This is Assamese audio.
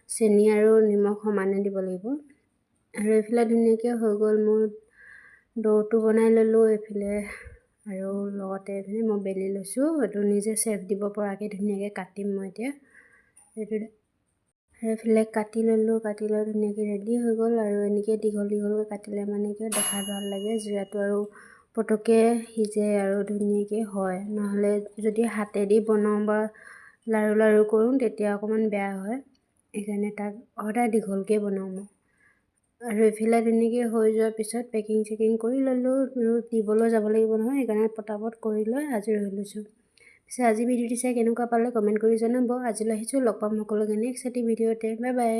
চেনি আৰু নিমখ সমানে দিব লাগিব। আৰু এইফালে ধুনীয়াকৈ হৈ গ'ল মোৰ ডোটো বনাই ল'লোঁ এইফালে, আৰু লগতে এইফালে মই বেলি লৈছোঁ। এইটো নিজে চেপ দিব পৰাকৈ ধুনীয়াকৈ কাটিম মই এতিয়া। এইটো সেইফালে কাটি ল'লোঁ, কাটি লৈ ধুনীয়াকৈ ৰেডি হৈ গ'ল। আৰু এনেকৈ দীঘল দীঘলকৈ কাটিলে মানে কি দেখাত ভাল লাগে, জিৰাটো আৰু পটককৈ সিজে আৰু ধুনীয়াকৈ হয়। নহ'লে যদি হাতেদি বনাওঁ বা লাৰু লাৰু কৰোঁ তেতিয়া অকণমান বেয়া হয়, সেইকাৰণে তাক সদায় দীঘলকৈ বনাওঁ মই। আৰু এইফালে ধুনীয়াকৈ হৈ যোৱাৰ পিছত পেকিং চেকিং কৰি ল'লোঁ, আৰু দিবলৈ যাব লাগিব নহয়, সেইকাৰণে পটাপট কৰি লৈ আজৰি হৈ লৈছোঁ। পিছে আজি ভিডিঅ'টো চাই কেনেকুৱা পালে কমেণ্ট কৰি জনাব। আজিলৈ আহিছোঁ, লগ পাম সকলোকে নেক্সট এটি ভিডিঅ'তে। Bye bye.